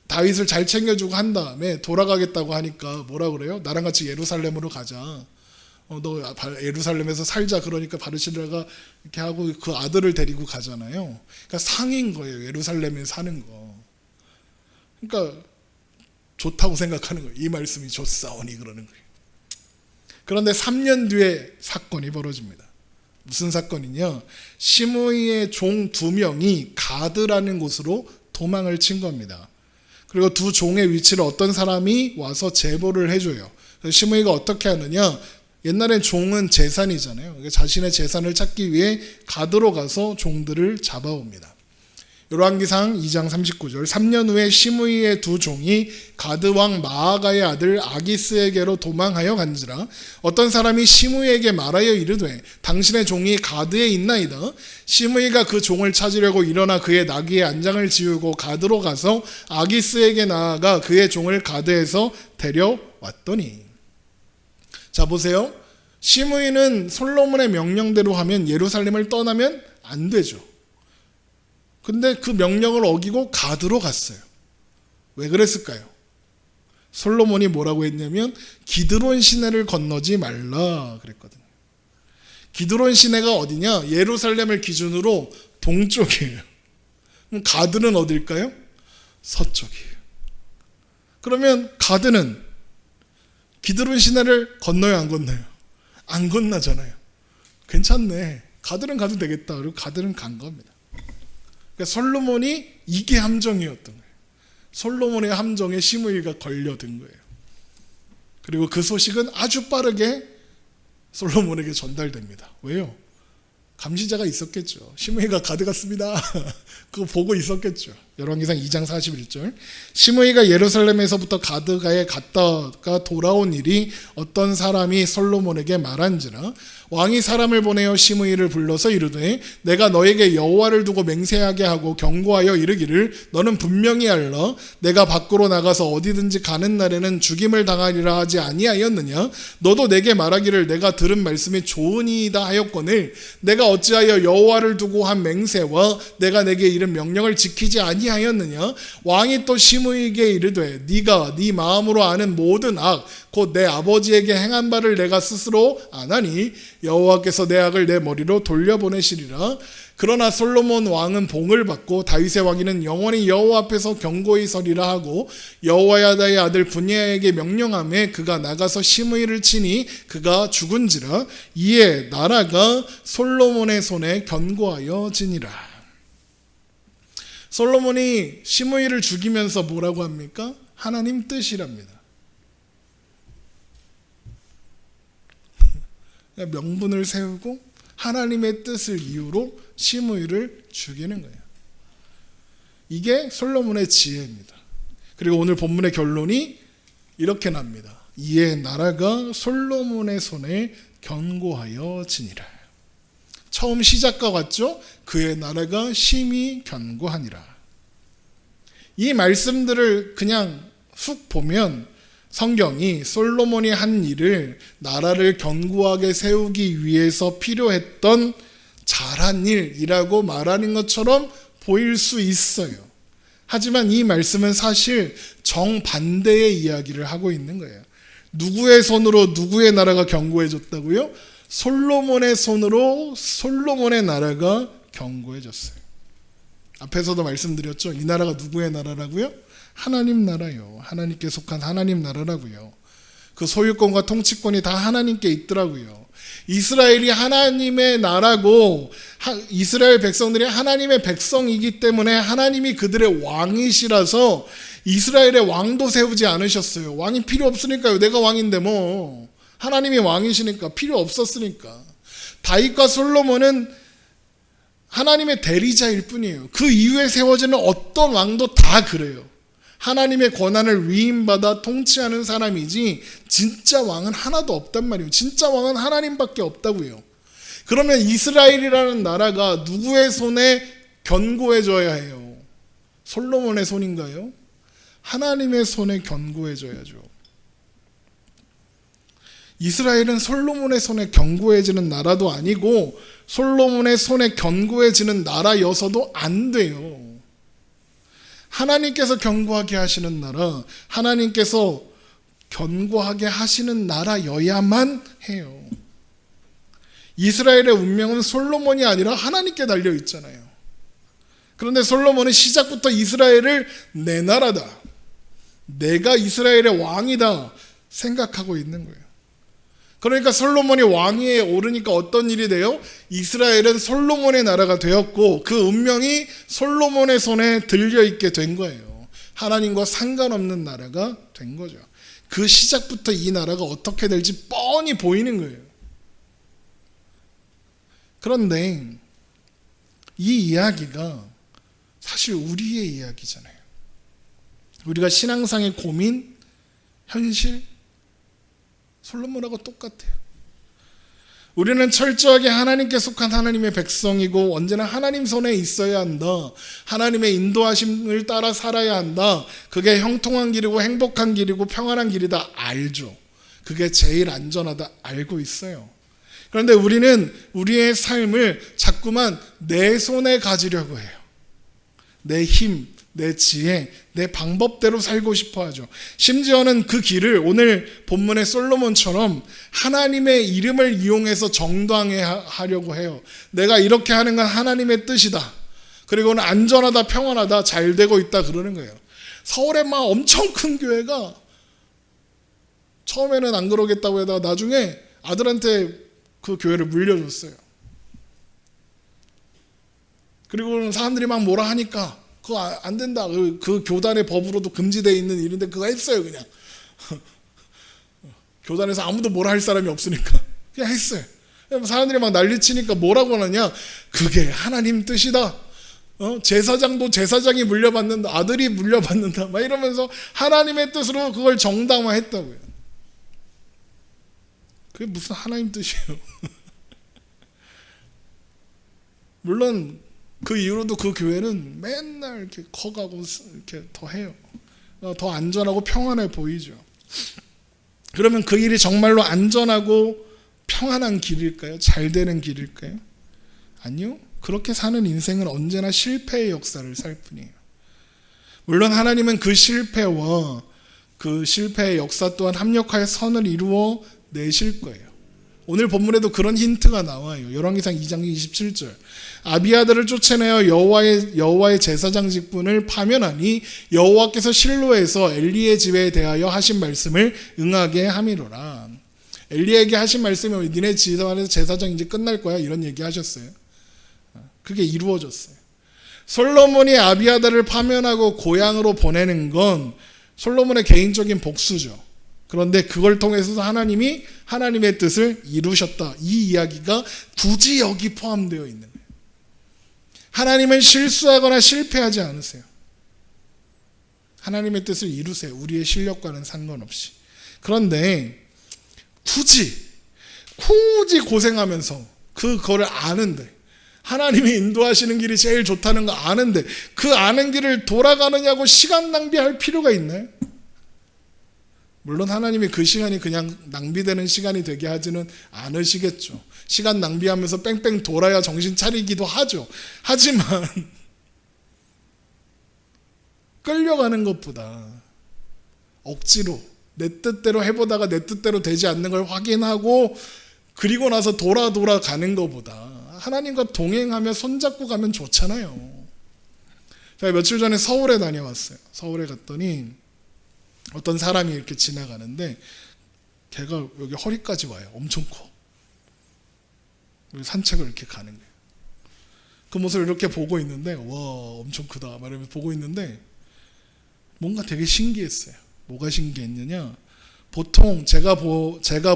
다윗을 잘 챙겨주고 한 다음에 돌아가겠다고 하니까 뭐라 그래요? 나랑 같이 예루살렘으로 가자. 너 예루살렘에서 살자. 그러니까 바르실레가 이렇게 하고 그 아들을 데리고 가잖아요. 그러니까 상인 거예요. 예루살렘에 사는 거. 그러니까 좋다고 생각하는 거예요. 이 말씀이 좋사오니 그러는 거예요. 그런데 3년 뒤에 사건이 벌어집니다. 무슨 사건이냐? 시므이의 종 2명이 가드라는 곳으로 도망을 친 겁니다. 그리고 두 종의 위치를 어떤 사람이 와서 제보를 해줘요. 그래서 시므이가 어떻게 하느냐? 옛날엔 종은 재산이잖아요. 자신의 재산을 찾기 위해 가드로 가서 종들을 잡아옵니다. 열왕기상 2장 39절 3년 후에 시므이의 두 종이 가드 왕 마아가의 아들 아기스에게로 도망하여 간지라 어떤 사람이 시므이에게 말하여 이르되 당신의 종이 가드에 있나이다. 시므이가 그 종을 찾으려고 일어나 그의 나귀의 안장을 지우고 가드로 가서 아기스에게 나아가 그의 종을 가드에서 데려왔더니 자 보세요. 시므이는 솔로몬의 명령대로 하면 예루살렘을 떠나면 안 되죠. 근데 그 명령을 어기고 가드로 갔어요. 왜 그랬을까요? 솔로몬이 뭐라고 했냐면 기드론 시내를 건너지 말라 그랬거든요. 기드론 시내가 어디냐? 예루살렘을 기준으로 동쪽이에요. 그럼 가드는 어딜까요? 서쪽이에요. 그러면 가드는 기드론 시내를 건너요, 안 건너요? 안 건너잖아요. 괜찮네. 가드는 가도 되겠다. 그리고 가드는 간 겁니다. 그러니까 솔로몬이 이게 함정이었던 거예요. 솔로몬의 함정에 시므이가 걸려든 거예요. 그리고 그 소식은 아주 빠르게 솔로몬에게 전달됩니다. 왜요? 감시자가 있었겠죠. 시므이가 가드 갔습니다. 그거 보고 있었겠죠. 열왕기상 2장 41절 시므이가 예루살렘에서부터 가드가에 갔다가 돌아온 일이 어떤 사람이 솔로몬에게 말한지라 왕이 사람을 보내어 시므이를 불러서 이르되 내가 너에게 여호와를 두고 맹세하게 하고 경고하여 이르기를 너는 분명히 알라 내가 밖으로 나가서 어디든지 가는 날에는 죽임을 당하리라 하지 아니하였느냐 너도 내게 말하기를 내가 들은 말씀이 좋으니이다 하였거늘 내가 어찌하여 여호와를 두고 한 맹세와 내가 내게 이른 명령을 지키지 아니하였느냐 왕이 또 시므이에게 이르되 네가 네 마음으로 아는 모든 악 곧 내 아버지에게 행한 바를 내가 스스로 아나니 여호와께서 내 악을 내 머리로 돌려보내시리라 그러나 솔로몬 왕은 봉을 받고 다윗의 왕위는 영원히 여호와 앞에서 경고히 서리라 하고 여호야다의 아들 분야에게 명령하매 그가 나가서 시므이를 치니 그가 죽은지라 이에 나라가 솔로몬의 손에 견고하여 지니라. 솔로몬이 시므이를 죽이면서 뭐라고 합니까? 하나님 뜻이랍니다. 명분을 세우고 하나님의 뜻을 이유로 시므이를 죽이는 거예요. 이게 솔로몬의 지혜입니다. 그리고 오늘 본문의 결론이 이렇게 납니다. 이에 나라가 솔로몬의 손에 견고하여 지니라. 처음 시작과 같죠? 그의 나라가 심히 견고하니라. 이 말씀들을 그냥 훅 보면 성경이 솔로몬이 한 일을 나라를 견고하게 세우기 위해서 필요했던 잘한 일이라고 말하는 것처럼 보일 수 있어요. 하지만 이 말씀은 사실 정반대의 이야기를 하고 있는 거예요. 누구의 손으로 누구의 나라가 견고해졌다고요? 솔로몬의 손으로 솔로몬의 나라가 견고해졌어요. 앞에서도 말씀드렸죠. 이 나라가 누구의 나라라고요? 하나님 나라요. 하나님께 속한 하나님 나라라고요. 그 소유권과 통치권이 다 하나님께 있더라고요. 이스라엘이 하나님의 나라고 이스라엘 백성들이 하나님의 백성이기 때문에 하나님이 그들의 왕이시라서 이스라엘의 왕도 세우지 않으셨어요. 왕이 필요 없으니까요. 내가 왕인데 뭐. 하나님이 왕이시니까 필요 없었으니까. 다윗과 솔로몬은 하나님의 대리자일 뿐이에요. 그 이후에 세워지는 어떤 왕도 다 그래요. 하나님의 권한을 위임받아 통치하는 사람이지 진짜 왕은 하나도 없단 말이에요. 진짜 왕은 하나님밖에 없다고요. 그러면 이스라엘이라는 나라가 누구의 손에 견고해져야 해요? 솔로몬의 손인가요? 하나님의 손에 견고해져야죠. 이스라엘은 솔로몬의 손에 견고해지는 나라도 아니고 솔로몬의 손에 견고해지는 나라여서도 안 돼요. 하나님께서 견고하게 하시는 나라, 하나님께서 견고하게 하시는 나라여야만 해요. 이스라엘의 운명은 솔로몬이 아니라 하나님께 달려 있잖아요. 그런데 솔로몬은 시작부터 이스라엘을 내 나라다, 내가 이스라엘의 왕이다 생각하고 있는 거예요. 그러니까 솔로몬이 왕위에 오르니까 어떤 일이 돼요? 이스라엘은 솔로몬의 나라가 되었고 그 운명이 솔로몬의 손에 들려있게 된 거예요. 하나님과 상관없는 나라가 된 거죠. 그 시작부터 이 나라가 어떻게 될지 뻔히 보이는 거예요. 그런데 이 이야기가 사실 우리의 이야기잖아요. 우리가 신앙상의 고민, 현실, 솔로몬하고 똑같아요. 우리는 철저하게 하나님께 속한 하나님의 백성이고 언제나 하나님 손에 있어야 한다. 하나님의 인도하심을 따라 살아야 한다. 그게 형통한 길이고 행복한 길이고 평안한 길이다 알죠. 그게 제일 안전하다 알고 있어요. 그런데 우리는 우리의 삶을 자꾸만 내 손에 가지려고 해요. 내 힘, 내 지혜, 내 방법대로 살고 싶어 하죠. 심지어는 그 길을 오늘 본문의 솔로몬처럼 하나님의 이름을 이용해서 정당해 하려고 해요. 내가 이렇게 하는 건 하나님의 뜻이다. 그리고는 안전하다, 평안하다, 잘 되고 있다 그러는 거예요. 서울에 막 엄청 큰 교회가 처음에는 안 그러겠다고 하다가 나중에 아들한테 그 교회를 물려줬어요. 그리고 사람들이 막 뭐라 하니까 그거 안 된다. 그 교단의 법으로도 금지되어 있는 일인데 그거 했어요 그냥. 교단에서 아무도 뭐라 할 사람이 없으니까 그냥 했어요. 사람들이 막 난리치니까 뭐라고 하느냐. 그게 하나님 뜻이다. 제사장도 제사장이 물려받는다. 아들이 물려받는다. 막 이러면서 하나님의 뜻으로 그걸 정당화했다고요. 그게 무슨 하나님 뜻이에요. 물론 그 이후로도 그 교회는 맨날 이렇게 커가고 이렇게 더 해요. 더 안전하고 평안해 보이죠. 그러면 그 일이 정말로 안전하고 평안한 길일까요? 잘 되는 길일까요? 아니요. 그렇게 사는 인생은 언제나 실패의 역사를 살 뿐이에요. 물론 하나님은 그 실패와 그 실패의 역사 또한 합력하여 선을 이루어 내실 거예요. 오늘 본문에도 그런 힌트가 나와요. 열왕기상 2장 27절. 아비아들을 쫓아내어 여호와의 제사장 직분을 파면하니 여호와께서 실로에서 엘리의 집에 대하여 하신 말씀을 응하게 함이로라. 엘리에게 하신 말씀이 니네 집안에서 제사장 이제 끝날 거야 이런 얘기 하셨어요. 그게 이루어졌어요. 솔로몬이 아비아들을 파면하고 고향으로 보내는 건 솔로몬의 개인적인 복수죠. 그런데 그걸 통해서 하나님이 하나님의 뜻을 이루셨다. 이 이야기가 굳이 여기 포함되어 있는 거예요. 하나님은 실수하거나 실패하지 않으세요. 하나님의 뜻을 이루세요. 우리의 실력과는 상관없이. 그런데 굳이 고생하면서 그거를 아는데 하나님이 인도하시는 길이 제일 좋다는 거 아는데 그 아는 길을 돌아가느냐고 시간 낭비할 필요가 있나요? 물론 하나님이 그 시간이 그냥 낭비되는 시간이 되게 하지는 않으시겠죠. 시간 낭비하면서 뺑뺑 돌아야 정신 차리기도 하죠. 하지만 끌려가는 것보다 억지로 내 뜻대로 해보다가 내 뜻대로 되지 않는 걸 확인하고 그리고 나서 돌아가는 것보다 하나님과 동행하며 손잡고 가면 좋잖아요. 제가 며칠 전에 서울에 다녀왔어요. 서울에 갔더니 어떤 사람이 이렇게 지나가는데 걔가 여기 허리까지 와요. 엄청 커. 산책을 이렇게 가는 거예요. 그 모습을 이렇게 보고 있는데 와 엄청 크다 말하면서 보고 있는데 뭔가 되게 신기했어요. 뭐가 신기했느냐? 보통 제가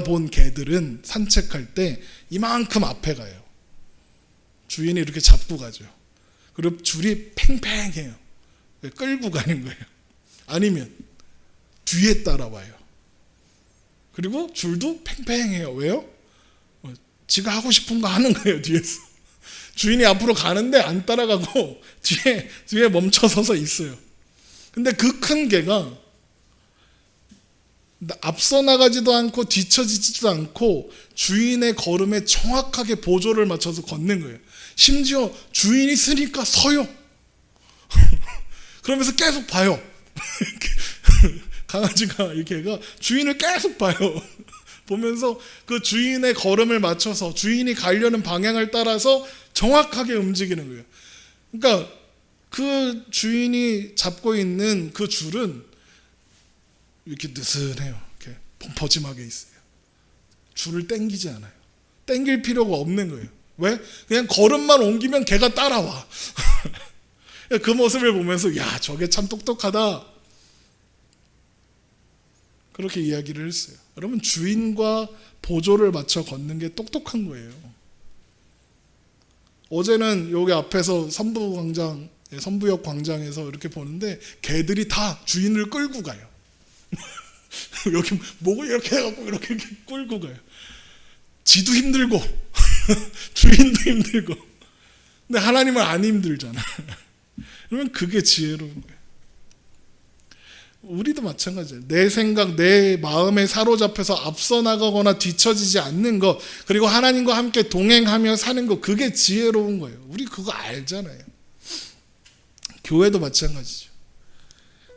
본 개들은 산책할 때 이만큼 앞에 가요. 주인이 이렇게 잡고 가죠. 그리고 줄이 팽팽해요. 끌고 가는 거예요. 아니면 뒤에 따라와요. 그리고 줄도 팽팽해요. 왜요? 지가 하고 싶은 거 하는 거예요. 뒤에서. 주인이 앞으로 가는데 안 따라가고 뒤에 멈춰 서서 있어요. 근데 그 큰 개가 앞서 나가지도 않고 뒤처지지도 않고 주인의 걸음에 정확하게 보조를 맞춰서 걷는 거예요. 심지어 주인이 쓰니까 서요. 그러면서 계속 봐요. 강아지가 이 개가 주인을 계속 봐요. 보면서 그 주인의 걸음을 맞춰서 주인이 가려는 방향을 따라서 정확하게 움직이는 거예요. 그러니까 그 주인이 잡고 있는 그 줄은 이렇게 느슨해요. 이렇게 펑퍼짐하게 있어요. 줄을 당기지 않아요. 당길 필요가 없는 거예요. 왜? 그냥 걸음만 옮기면 걔가 따라와. 그 모습을 보면서 야, 저게 참 똑똑하다. 그렇게 이야기를 했어요. 여러분, 주인과 보조를 맞춰 걷는 게 똑똑한 거예요. 어제는 여기 앞에서 선부역 광장에서 이렇게 보는데 개들이 다 주인을 끌고 가요. 여기 목을 이렇게 해갖고 이렇게 끌고 가요. 지도 힘들고 주인도 힘들고. 근데 하나님은 안 힘들잖아. 그러면 그게 지혜로운 거예요. 우리도 마찬가지예요. 내 생각, 내 마음에 사로잡혀서 앞서 나가거나 뒤처지지 않는 것, 그리고 하나님과 함께 동행하며 사는 것, 그게 지혜로운 거예요. 우리 그거 알잖아요. 교회도 마찬가지죠.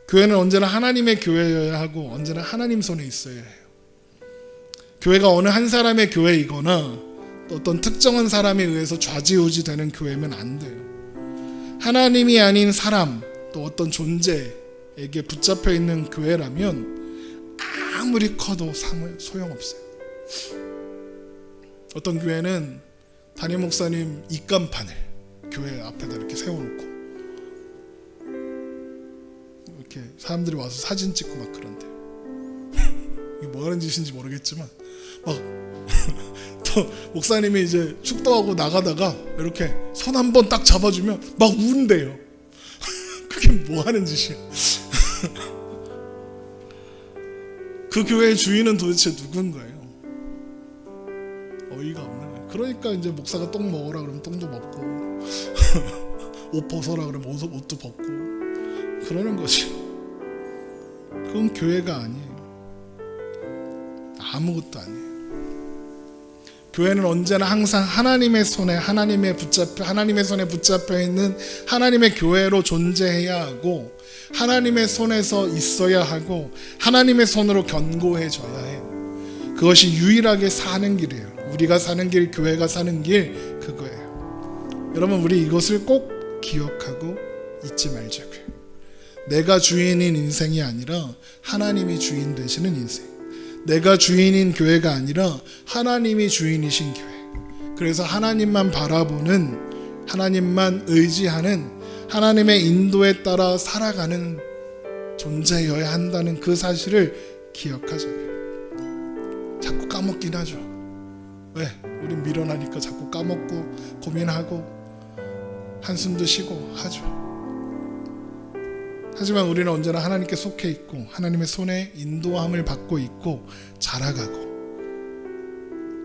교회는 언제나 하나님의 교회여야 하고 언제나 하나님 손에 있어야 해요. 교회가 어느 한 사람의 교회이거나 어떤 특정한 사람에 의해서 좌지우지 되는 교회면 안 돼요. 하나님이 아닌 사람, 또 어떤 존재에게 붙잡혀 있는 교회라면 아무리 커도 소용없어요. 어떤 교회는 담임 목사님 입간판을 교회 앞에다 이렇게 세워놓고 이렇게 사람들이 와서 사진 찍고 막 그런대요. 이게 뭐 하는 짓인지 모르겠지만 막 또 목사님이 이제 축도하고 나가다가 이렇게 손 한 번 딱 잡아주면 막 운대요. 그게 뭐 하는 짓이야? 그 교회의 주인은 도대체 누군가요? 어이가 없는 거예요. 그러니까 이제 목사가 똥 먹으라 그러면 똥도 먹고 옷 벗어라 그러면 옷도 벗고 그러는 거지. 그건 교회가 아니에요. 아무것도 아니에요. 교회는 언제나 항상 하나님의 손에 하나님의 손에 붙잡혀 있는 하나님의 교회로 존재해야 하고 하나님의 손에서 있어야 하고 하나님의 손으로 견고해져야 해요. 그것이 유일하게 사는 길이에요. 우리가 사는 길, 교회가 사는 길, 그거예요. 여러분, 우리 이것을 꼭 기억하고 잊지 말자고요. 내가 주인인 인생이 아니라 하나님이 주인 되시는 인생. 내가 주인인 교회가 아니라 하나님이 주인이신 교회. 그래서 하나님만 바라보는, 하나님만 의지하는, 하나님의 인도에 따라 살아가는 존재여야 한다는 그 사실을 기억하자고요. 자꾸 까먹긴 하죠. 왜? 우린 미련하니까 자꾸 까먹고 고민하고 한숨도 쉬고 하죠. 하지만 우리는 언제나 하나님께 속해 있고 하나님의 손에 인도함을 받고 있고 자라가고,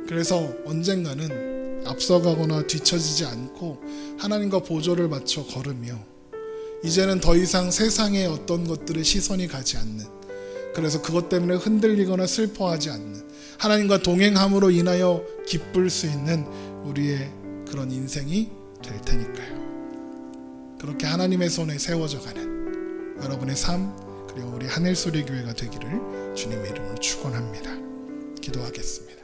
그래서 언젠가는 앞서가거나 뒤처지지 않고 하나님과 보조를 맞춰 걸으며 이제는 더 이상 세상의 어떤 것들에 시선이 가지 않는, 그래서 그것 때문에 흔들리거나 슬퍼하지 않는, 하나님과 동행함으로 인하여 기쁠 수 있는 우리의 그런 인생이 될 테니까요. 그렇게 하나님의 손에 세워져 가는 여러분의 삶, 그리고 우리 하늘소리 교회가 되기를 주님의 이름으로 축원합니다. 기도하겠습니다.